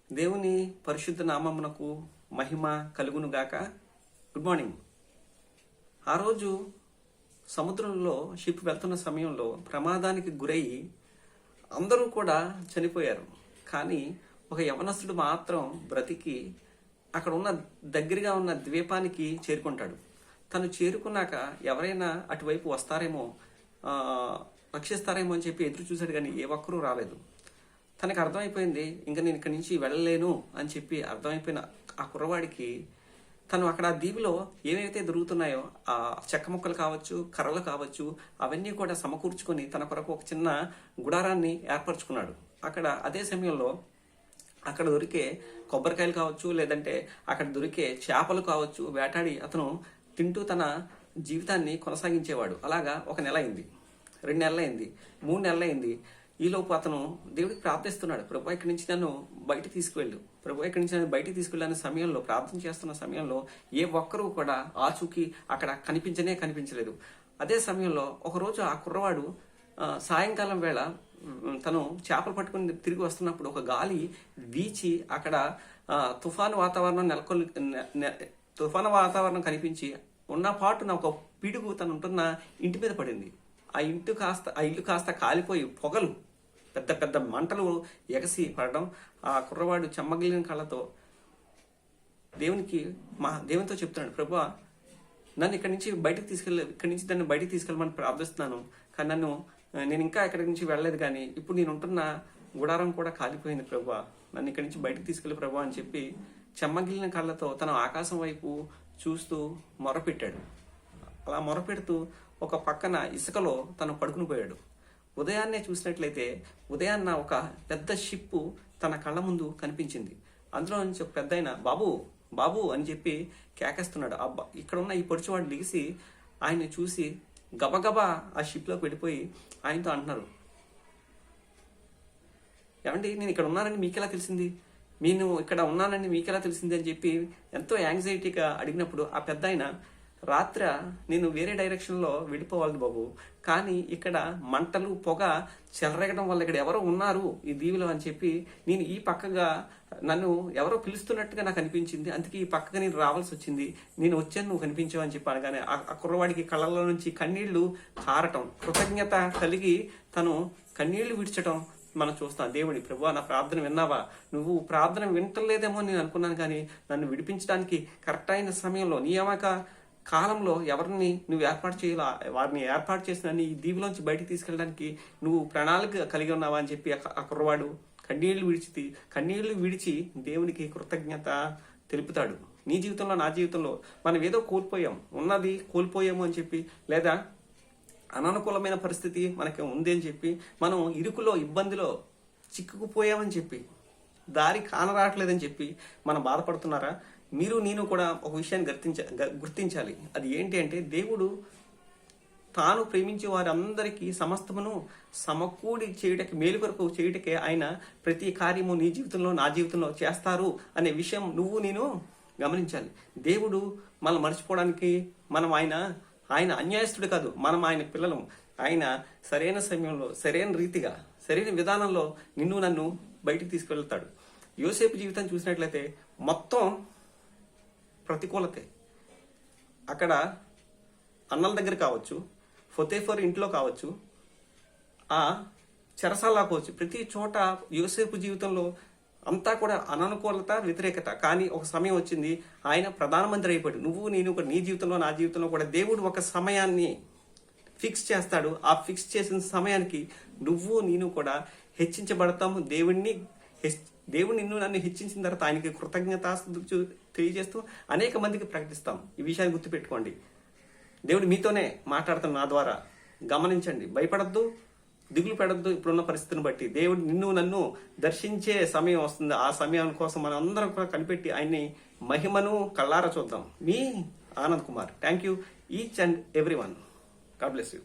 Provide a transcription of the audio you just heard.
దేవుని పరిశుద్ధ నామమునకు మహిమ కలుగును గాక. Good morning. ఆ రోజు సముద్రంలో షిప్ వెళ్తున్న సమయంలో ప్రమాదానికి గురయ్యి అందరూ కూడా చనిపోయారు. కానీ ఒక యవనస్తుడు మాత్రం బ్రతికి అక్కడ ఉన్న దగ్గరగా ఉన్న ద్వీపానికి చేరుకుంటాడు. తను చేరుకున్నాక ఎవరైనా అటువైపు వస్తారేమో, రక్షిస్తారేమో అని చెప్పి ఎదురు చూశాడు, కానీ ఏ ఒక్కరూ రాలేదు. తనకు అర్థమైపోయింది, ఇంకా నేను ఇక్కడి నుంచి వెళ్ళలేను అని చెప్పి అర్థమైపోయిన ఆ కుర్రవాడికి తను అక్కడ ఆ దీవిలో ఏవైతే దొరుకుతున్నాయో ఆ చెక్క ముక్కలు కావచ్చు, కర్రలు కావచ్చు, అవన్నీ కూడా సమకూర్చుకొని తన కొరకు ఒక చిన్న గుడారాన్ని ఏర్పరచుకున్నాడు. అక్కడ అదే సమయంలో అక్కడ దొరికే కొబ్బరికాయలు కావచ్చు, లేదంటే అక్కడ దొరికే చేపలు కావచ్చు వేటాడి అతను తింటూ తన జీవితాన్ని కొనసాగించేవాడు. అలాగా 1 నెల అయింది, 2 నెలలు అయింది, 3 నెలలు అయింది. ఈలోపు అతను దేవుడికి ప్రార్థిస్తున్నాడు, ప్రభు ఇక్కడి నుంచి నన్ను బయట తీసుకువెళ్ళు, ప్రభు ఇక్కడి నుంచి నన్ను బయటికి తీసుకెళ్ళిన సమయంలో, ప్రార్థన చేస్తున్న సమయంలో ఏ ఒక్కరూ కూడా ఆచూకీ అక్కడ కనిపించలేదు. అదే సమయంలో ఒకరోజు ఆ కుర్రవాడు సాయంకాలం వేళ తను చేపలు పట్టుకుని తిరిగి వస్తున్నప్పుడు ఒక గాలి వీచి అక్కడ తుఫాను వాతావరణం కనిపించి ఉన్న పాటున ఒక పిడుగు తను ఉంటున్న ఇంటి మీద పడింది. ఆ ఇల్లు కాస్త కాలిపోయి పొగలు, పెద్ద పెద్ద మంటలు ఎగసి పడడం, ఆ కుర్రవాడు చెమ్మగిలిన కళ్ళతో దేవునితో చెప్తున్నాడు, ప్రభువా నన్ను ఇక్కడి నుంచి దాన్ని బయటికి తీసుకెళ్ళమని ప్రార్థిస్తున్నాను, కానీ నేను ఇంకా ఇక్కడి నుంచి వెళ్ళలేదు, కానీ ఇప్పుడు నేను ఉంటున్న గుడారం కూడా కాలిపోయింది ప్రభువా, నన్ను ఇక్కడి నుంచి బయటికి తీసుకెళ్ళి ప్రభువా అని చెప్పి చెమ్మగిలిన కళ్ళతో తన ఆకాశం వైపు చూస్తూ మొరపెట్టాడు. అలా మొరపెడుతూ ఒక పక్కన ఇసుకలో తను పడుకుని పోయాడు. ఉదయాన్నే చూసినట్లయితే ఉదయాన్న ఒక పెద్ద షిప్పు తన కళ్ళ ముందు కనిపించింది. అందులో నుంచి ఒక పెద్దాయన బాబు బాబు అని చెప్పి కేకేస్తున్నాడు. ఇక్కడ ఉన్న ఈ పొడిచివాడు లిగిసి ఆయన్ని చూసి గబగబా ఆ షిప్లోకి వెళ్ళిపోయి ఆయనతో అంటున్నారు, ఏమండి నేను ఇక్కడ ఉన్నానని మీకెలా తెలిసింది, నేను ఇక్కడ ఉన్నానని మీకెలా తెలిసింది అని చెప్పి ఎంతో యాంగ్జైటీగా అడిగినప్పుడు ఆ పెద్ద ఆయన, రాత్ర నేను వేరే డైరెక్షన్లో వెళ్ళిపోవాలి బాబు, కానీ ఇక్కడ మంటలు పొగ చెలరేగడం వల్ల ఇక్కడ ఎవరో ఉన్నారు ఈ దీవిలో అని చెప్పి నేను ఈ పక్కగా నన్ను ఎవరో పిలుస్తున్నట్టుగా నాకు అనిపించింది, అందుకే ఈ పక్కగా నేను రావాల్సి వచ్చింది, నేను వచ్చాను నువ్వు కనిపించావు అని చెప్పి అనగానే ఆ కుర్రవాడికి కళ్ళలో నుంచి కన్నీళ్లు కారటం, కృతజ్ఞత కలిగి తను కన్నీళ్లు విడిచటం మనం చూస్తాం. దేవుడి ప్రభువా నా ప్రార్థన విన్నావా, నువ్వు ప్రార్థన వింటలేదేమో నేను అనుకున్నాను, కానీ నన్ను విడిపించడానికి కరెక్ట్ అయిన సమయంలో నియామక కాలంలో ఎవరిని నువ్వు ఏర్పాటు చేయాలా, వారిని ఏర్పాటు చేసిన నీ దీవిలోంచి బయటికి తీసుకెళ్ళడానికి నువ్వు ప్రణాళిక కలిగి ఉన్నావా అని చెప్పి ఆ కుర్రవాడు కన్నీళ్లు విడిచి దేవునికి కృతజ్ఞత తెలుపుతాడు. నీ జీవితంలో నా జీవితంలో మనం ఏదో ఉన్నది కోల్పోయాము అని చెప్పి, లేదా అననుకూలమైన పరిస్థితి మనకి ఉంది అని చెప్పి, మనం ఇరుకులో ఇబ్బందిలో చిక్కుకుపోయామని చెప్పి, దారి కానరావట్లేదని చెప్పి మనం బాధపడుతున్నారా? నేను కూడా ఒక విషయాన్ని గుర్తించాలి. అది ఏంటి అంటే, దేవుడు తాను ప్రేమించే వారందరికీ సమస్తమును సమకూడి చేయుటకి, మేలు కొరకు చేయుటకే ఆయన ప్రతి కార్యము నీ జీవితంలో నా జీవితంలో చేస్తారు అనే విషయం నేను గమనించాలి. దేవుడు మనం మర్చిపోవడానికి మనం ఆయన అన్యాయస్తుడు కాదు, మనం ఆయన పిల్లలం. ఆయన సరైన సమయంలో సరైన రీతిగా సరైన విధానంలో నన్ను బయటికి తీసుకెళ్తాడు. యోసేపు జీవితాన్ని చూసినట్లయితే మొత్తం ప్రతికూలతే. అక్కడ అన్నల దగ్గర కావచ్చు, ఫొతేఫర్ ఇంట్లో కావచ్చు, ఆ చెరసాల కావచ్చు, ప్రతి చోట యోసేపు జీవితంలో అంతా కూడా అననుకూలత, వ్యతిరేకత. కానీ ఒక సమయం వచ్చింది, ఆయన ప్రధానమంత్రి అయిపోయాడు. నేను కూడా నీ జీవితంలో నా జీవితంలో కూడా దేవుడు ఒక సమయాన్ని ఫిక్స్ చేస్తాడు. ఆ ఫిక్స్ చేసిన సమయానికి నేను కూడా హెచ్చించబడతాము. దేవుడు నన్ను హెచ్చించిన తర్వాత ఆయనకి కృతజ్ఞతాస్తుతులు తెలియజేస్తూ అనేక మందికి ప్రకటిస్తాం. ఈ విషయాన్ని గుర్తుపెట్టుకోండి. దేవుడు మీతోనే మాట్లాడుతున్న నా ద్వారా. గమనించండి, భయపడద్దు, దిగులు పెడద్దు. ఇప్పుడున్న పరిస్థితిని బట్టి దేవుడు నన్ను దర్శించే సమయం వస్తుంది. ఆ సమయం కోసం మనం అందరం కూడా కనిపెట్టి ఆయన్ని మహిమను కళ్ళారా చూద్దాం. మీ Anand Kumar. Thank you each and every one. God bless you.